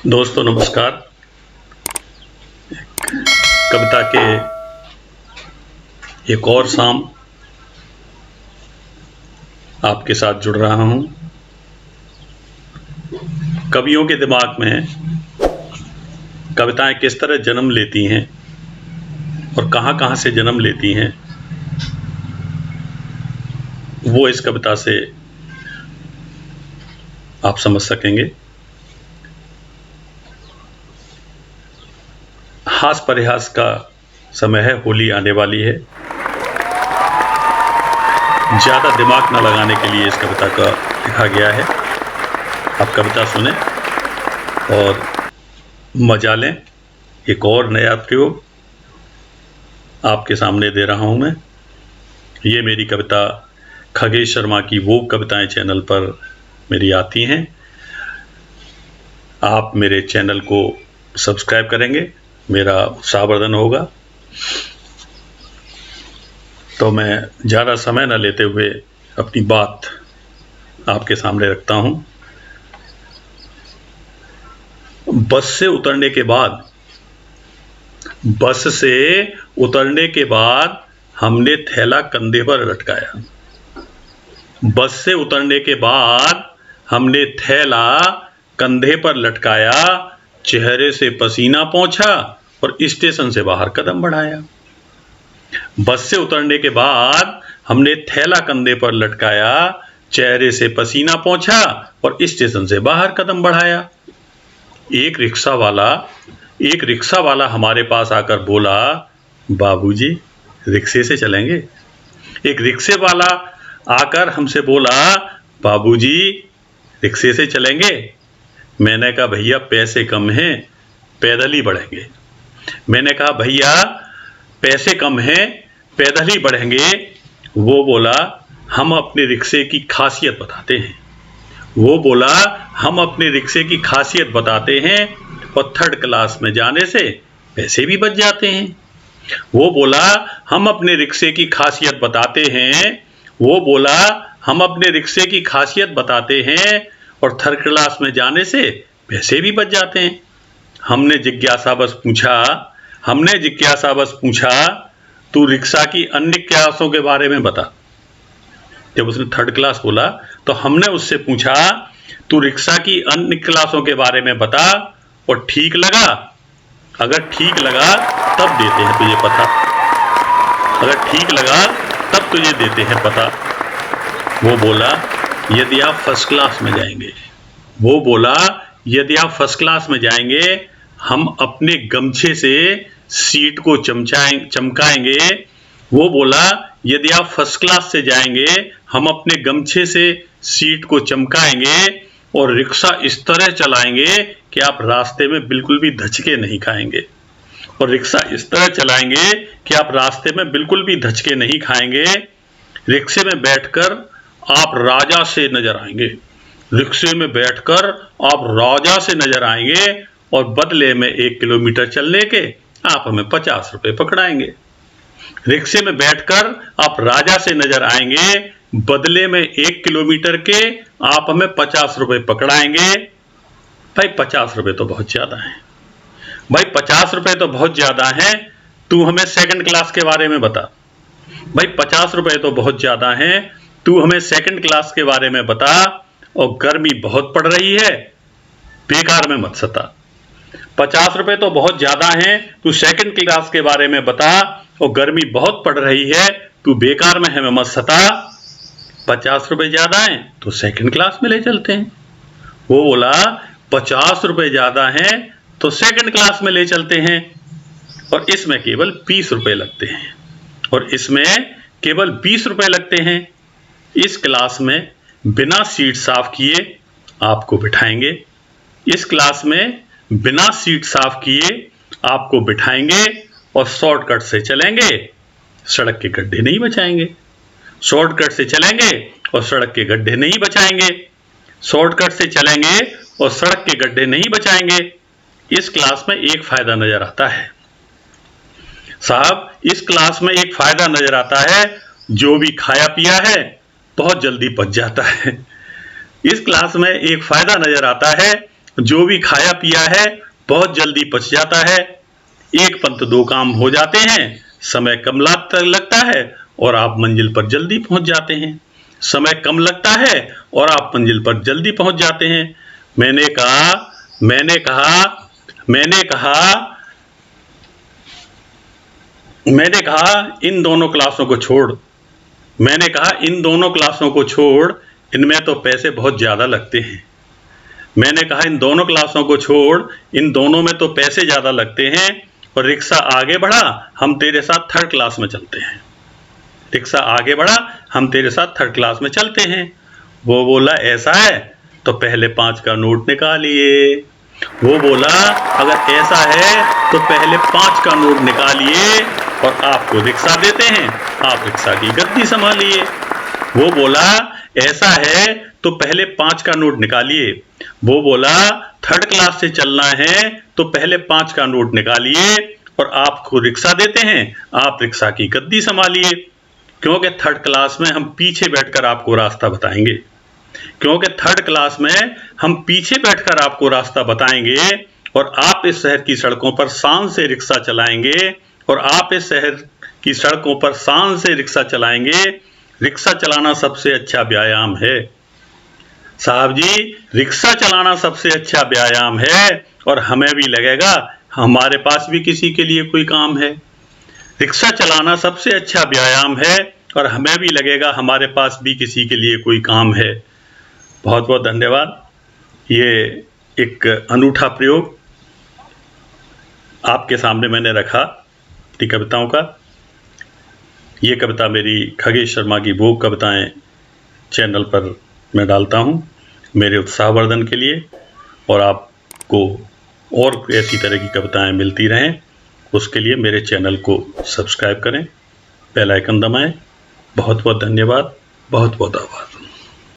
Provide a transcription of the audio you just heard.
दोस्तों नमस्कार। कविता के एक और शाम आपके साथ जुड़ रहा हूं। कवियों के दिमाग में कविताएं किस तरह जन्म लेती हैं और कहां-कहां से जन्म लेती हैं, वो इस कविता से आप समझ सकेंगे। हास परिहास का समय है, होली आने वाली है। ज़्यादा दिमाग न लगाने के लिए इस कविता का लिखा गया है। आप कविता सुने और मजा लें। एक और नया प्रयोग आपके सामने दे रहा हूं मैं। ये मेरी कविता खगेश शर्मा की वो कविताएं चैनल पर मेरी आती हैं। आप मेरे चैनल को सब्सक्राइब करेंगे, मेरा उत्साहवर्धन होगा। तो मैं ज़्यादा समय न लेते हुए अपनी बात आपके सामने रखता हूं। बस से उतरने के बाद हमने थैला कंधे पर लटकाया। बस से उतरने के बाद हमने थैला कंधे पर लटकाया, चेहरे से पसीना पोंछा और स्टेशन से बाहर कदम बढ़ाया। बस से उतरने के बाद हमने थैला कंधे पर लटकाया, चेहरे से पसीना पोंछा और स्टेशन से बाहर कदम बढ़ाया। एक रिक्शा वाला हमारे पास आकर बोला, बाबूजी रिक्शे से चलेंगे। एक रिक्शे वाला आकर हमसे बोला, बाबूजी रिक्शे से चलेंगे। मैंने कहा भैया पैसे कम हैं, पैदल ही बढ़ेंगे। मैंने कहा भैया पैसे कम हैं, पैदल ही बढ़ेंगे। वो बोला हम अपने रिक्शे की खासियत बताते हैं। और थर्ड क्लास में जाने से पैसे भी बच जाते हैं। वो बोला हम अपने रिक्शे की खासियत बताते हैं और थर्ड क्लास में जाने से पैसे भी बच जाते हैं। हमने जिज्ञासावश पूछा तू रिक्शा की अन्य क्लासों के बारे में बता। जब उसने थर्ड क्लास बोला तो हमने उससे पूछा तू रिक्शा की अन्य क्लासों के बारे में बता, और ठीक लगा? अगर ठीक लगा तब देते हैं तुझे पता। वो बोला यदि आप फर्स्ट क्लास में जाएंगे हम अपने गमछे से सीट को चमकाएंगे। वो बोला यदि आप फर्स्ट क्लास से जाएंगे हम अपने गमछे से सीट को चमकाएंगे और रिक्शा इस तरह चलाएंगे कि आप रास्ते में बिल्कुल भी धचके नहीं खाएंगे। रिक्शे में बैठकर आप राजा से नजर आएंगे और बदले में 1 किलोमीटर चलने के आप हमें 50 रुपए पकड़ाएंगे। रिक्शे में बैठकर आप राजा से नजर आएंगे, बदले में 1 किलोमीटर के आप हमें 50 रुपए पकड़ाएंगे। भाई 50 रुपए तो बहुत ज्यादा है, तू हमें सेकंड क्लास के बारे में बता। और गर्मी बहुत पड़ रही है, बेकार में मत सता। 50 रुपए तो बहुत ज्यादा हैं, तू सेकंड क्लास के बारे में बता। और गर्मी बहुत पड़ रही है, तू बेकार में हमें मत सता। 50 रुपए ज्यादा हैं तो सेकंड क्लास में ले चलते हैं। वो बोला 50 रुपए ज्यादा हैं तो सेकंड क्लास में ले चलते हैं, और इसमें केवल 20 रुपए लगते हैं। इस क्लास में बिना सीट साफ किए आपको बिठाएंगे और शॉर्टकट से चलेंगे, सड़क के गड्ढे नहीं बचाएंगे। इस क्लास में एक फायदा नजर आता है साहब, जो भी खाया पिया है बहुत जल्दी पच जाता है। इस क्लास में एक फायदा नजर आता है, जो भी खाया पिया है बहुत जल्दी पच जाता है। एक पंथ दो काम हो जाते हैं, समय कम लगता है और आप मंजिल पर जल्दी पहुंच जाते हैं। समय कम लगता है और आप मंजिल पर जल्दी पहुंच जाते हैं। मैंने कहा इन दोनों क्लासों को छोड़, इनमें तो पैसे बहुत ज्यादा लगते हैं। मैंने कहा इन दोनों क्लासों को छोड़, इन दोनों में तो पैसे ज्यादा लगते हैं। और रिक्शा आगे बढ़ा, हम तेरे साथ थर्ड क्लास में चलते हैं। रिक्शा आगे बढ़ा, हम तेरे साथ थर्ड क्लास में चलते हैं। वो बोला ऐसा है तो पहले 5 का नोट निकालिए। वो बोला अगर ऐसा है तो पहले 5 का नोट निकालिए और आपको रिक्शा देते हैं, आप रिक्शा की गद्दी संभालिए। वो बोला ऐसा है तो पहले 5 का नोट निकालिए। वो बोला थर्ड क्लास से चलना है तो पहले 5 का नोट निकालिए और आपको रिक्शा देते हैं, आप रिक्शा की गद्दी संभालिए। क्योंकि थर्ड क्लास में हम पीछे बैठकर आपको रास्ता बताएंगे। और आप इस शहर की सड़कों पर शान से रिक्शा चलाएंगे। रिक्शा चलाना सबसे अच्छा व्यायाम है साहब जी, रिक्शा चलाना सबसे अच्छा व्यायाम है। और हमें भी लगेगा हमारे पास भी किसी के लिए कोई काम है। रिक्शा चलाना सबसे अच्छा व्यायाम है और हमें भी लगेगा हमारे पास भी किसी के लिए कोई काम है। बहुत बहुत धन्यवाद। ये एक अनूठा प्रयोग आपके सामने मैंने रखा अपनी कविताओं का। ये कविता मेरी खगेश शर्मा की भोग कविताएं चैनल पर मैं डालता हूँ मेरे उत्साहवर्धन के लिए, और आपको और ऐसी तरह की कविताएं मिलती रहें उसके लिए मेरे चैनल को सब्सक्राइब करें, बेल आइकन दबाएं। बहुत बहुत धन्यवाद, बहुत बहुत आभार।